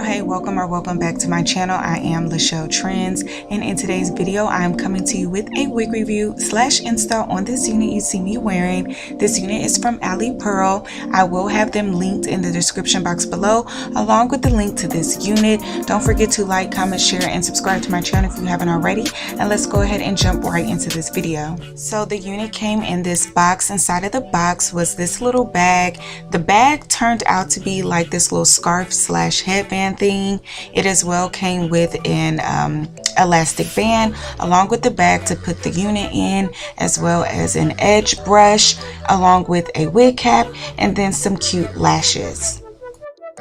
girl, hey, welcome or welcome back to my channel. I am Lachelle Trends, and in today's video I am coming to you with a wig review slash install on this unit you see me wearing. This unit is from Alipearl. I will have them linked in the description box below along with the link to this unit. Don't forget to like, comment, share, and subscribe to my channel if you haven't already, and let's go ahead and jump right into this video. So the unit came in this box. Inside of the box was this little bag. The bag turned out to be like this little scarf slash headband thing. It as well came with an elastic band along with the bag to put the unit in, as well as an edge brush along with a wig cap and then some cute lashes.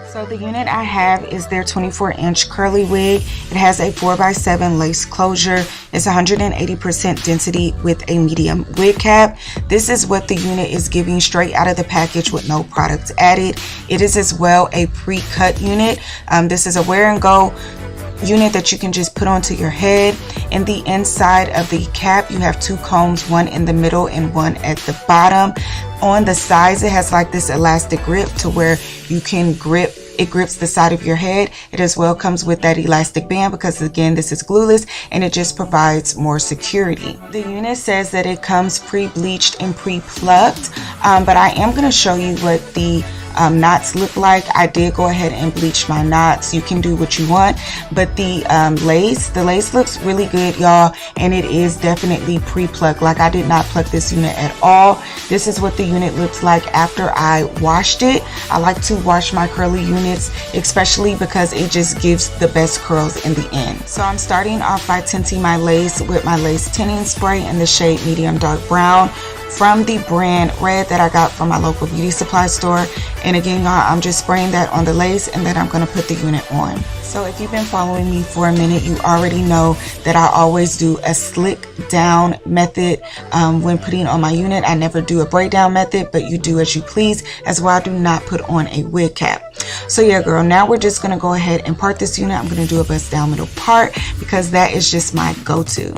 So the unit I have is their 24-inch curly wig. It has a 4x7 lace closure. It's 180% density with a medium wig cap. This is what the unit is giving straight out of the package with no products added. It is as well a pre-cut unit. This is a wear and go unit that you can just put onto your head. In the inside of the cap you have two combs, one in the middle and one at the bottom. On the sides it has like this elastic grip to where you can grip. It grips the side of your head. It as well comes with that elastic band because again this is glueless and it just provides more security. The unit says that it comes pre-bleached and pre-plucked, but I am going to show you what the knots look like. I did go ahead and bleach my knots. You can do what you want, but the lace looks really good, y'all, and it is definitely pre-plucked. Like, I did not pluck this unit at all. This is what the unit looks like after I washed it. I like to wash my curly units, especially because it just gives the best curls in the end. So I'm starting off by tinting my lace with my lace tinting spray in the shade medium dark brown from the brand Red that I got from my local beauty supply store. And again, y'all, I'm just spraying that on the lace and then I'm going to put the unit on. So if you've been following me for a minute, you already know that I always do a slick down method when putting on my unit. I never do a braid down method, but you do as you please. As well, I do not put on a wig cap. So yeah, girl, now we're just going to go ahead and part this unit. I'm going to do a bust down middle part because that is just my go-to.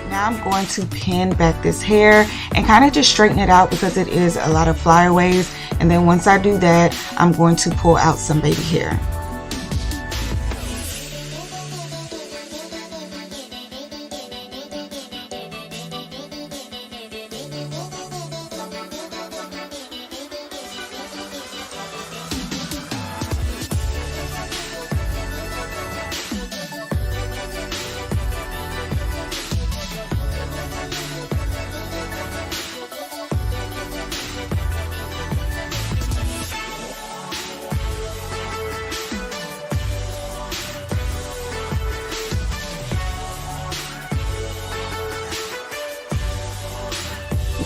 Now I'm going to pin back this hair and kind of just straighten it out because it is a lot of flyaways. And then once I do that, I'm going to pull out some baby hair.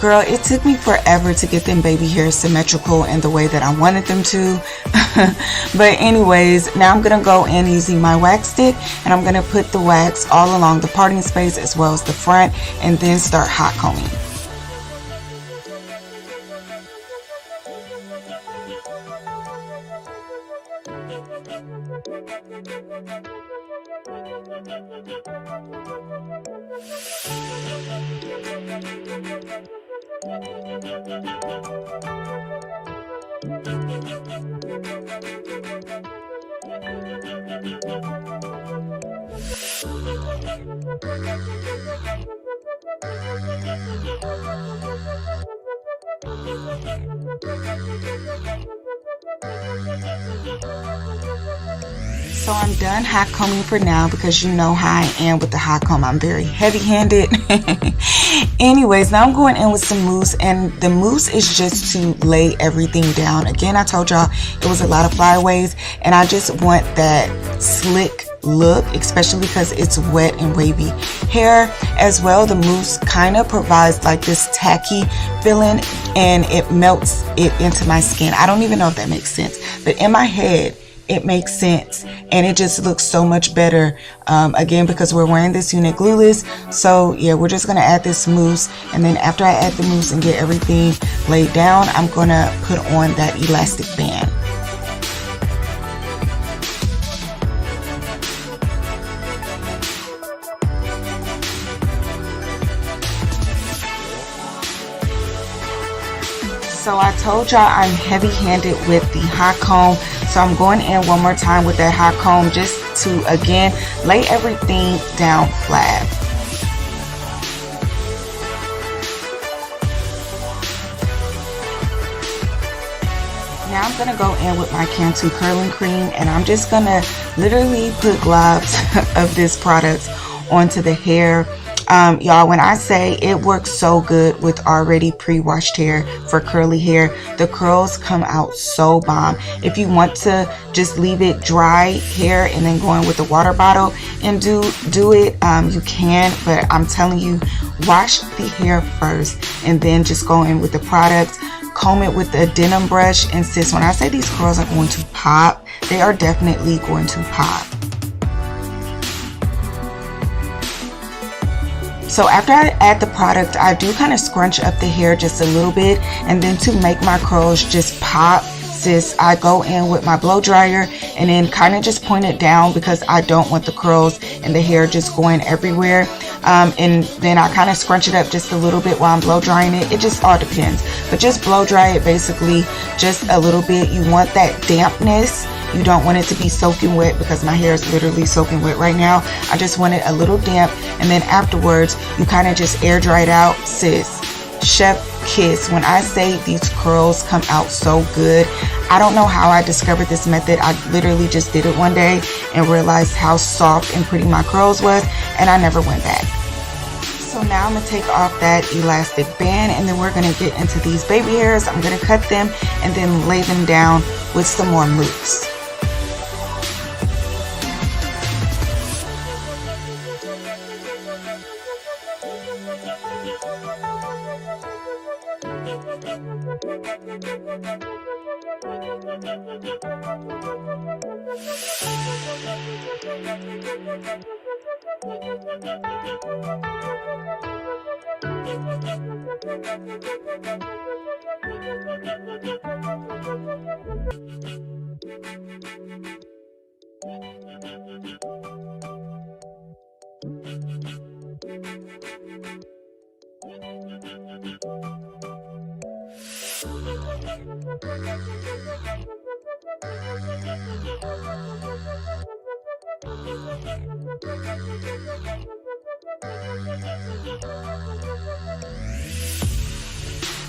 Girl, it took me forever to get them baby hairs symmetrical in the way that I wanted them to. But anyways, now I'm going to go in using my wax stick and I'm going to put the wax all along the parting space as well as the front and then start hot combing. So I'm done hot combing for now because you know how I am with the hot comb. I'm very heavy-handed. Anyways, now I'm going in with some mousse, and the mousse is just to lay everything down. Again, I told y'all it was a lot of flyaways, and I just want that slick look, especially because it's wet and wavy hair. As well, the mousse kind of provides like this tacky feeling and it melts it into my skin. I don't even know if that makes sense, but in my head it makes sense and it just looks so much better, again, because we're wearing this unit glueless. So yeah, we're just gonna add this mousse, and then after I add the mousse and get everything laid down, I'm gonna put on that elastic band. So I told y'all I'm heavy-handed with the hot comb, so I'm going in one more time with that hot comb just to again lay everything down flat. Now I'm gonna go in with my Cantu curling cream, and I'm just gonna literally put globs of this product onto the hair. Y'all, when I say it works so good with already pre-washed hair for curly hair, the curls come out so bomb. If you want to just leave it dry hair and then go in with the water bottle and do it, you can, but I'm telling you, wash the hair first and then just go in with the product. Comb it with a denim brush, and sis, when I say these curls are going to pop, they are definitely going to pop. So after I add the product, I do kind of scrunch up the hair just a little bit, and then to make my curls just pop, sis, I go in with my blow dryer and then kind of just point it down because I don't want the curls and the hair just going everywhere. And then I kind of scrunch it up just a little bit while I'm blow drying it. It just all depends, but just blow dry it basically just a little bit. You want that dampness. You don't want it to be soaking wet because my hair is literally soaking wet right now. I just want it a little damp, and then afterwards you kind of just air dry it out. Sis, chef kiss. When I say these curls come out so good, I don't know how I discovered this method. I literally just did it one day and realized how soft and pretty my curls was, and I never went back. So now I'm gonna take off that elastic band, and then we're gonna get into these baby hairs. I'm gonna cut them and then lay them down with some more mousse.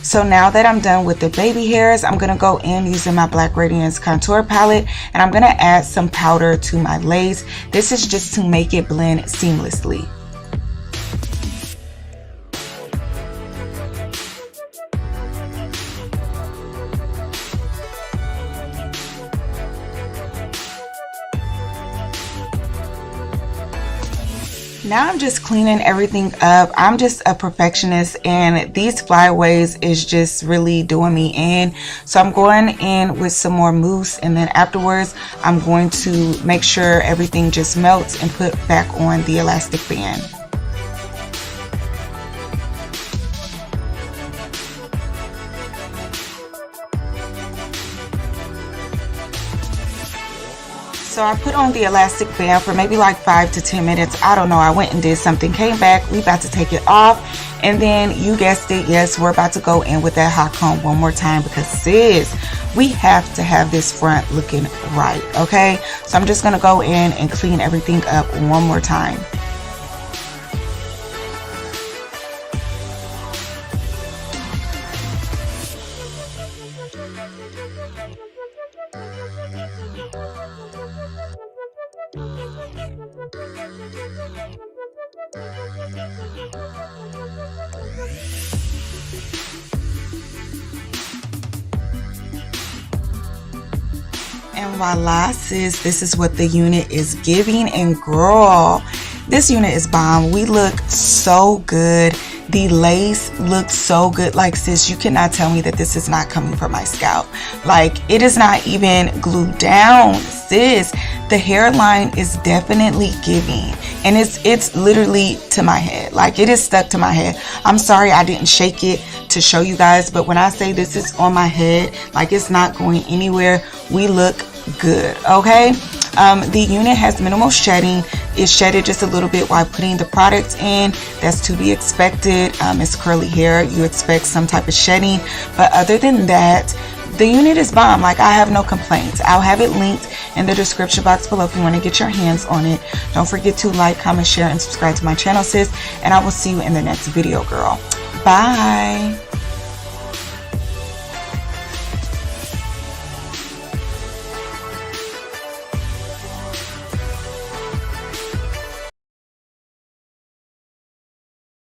So now that I'm done with the baby hairs, I'm gonna go in using my Black Radiance contour palette, and I'm gonna add some powder to my lace. This is just to make it blend seamlessly. Now I'm just cleaning everything up. I'm just a perfectionist, and these flyaways is just really doing me in. So I'm going in with some more mousse, and then afterwards I'm going to make sure everything just melts and put back on the elastic band. So I put on the elastic band for maybe like 5 to 10 minutes. I don't know. I went and did something, came back. We about to take it off. And then you guessed it. Yes, we're about to go in with that hot comb one more time because sis, we have to have this front looking right. Okay. So I'm just going to go in and clean everything up one more time. And voila, sis, this is what the unit is giving. And girl, this unit is bomb. We look so good. The lace looks so good. Like, sis, you cannot tell me that this is not coming from my scalp. Like, it is not even glued down, sis. The hairline is definitely giving, and it's literally to my head. Like, it is stuck to my head. I'm sorry I didn't shake it to show you guys, but when I say this is on my head, like, it's not going anywhere. We look good. Okay. The unit has minimal shedding. It shedded just a little bit while putting the product in. That's to be expected. It's curly hair, you expect some type of shedding, but other than that, the unit is bomb. Like, I have no complaints. I'll have it linked in the description box below if you want to get your hands on it. Don't forget to like, comment, share, and subscribe to my channel, sis, and I will see you in the next video, girl. Bye.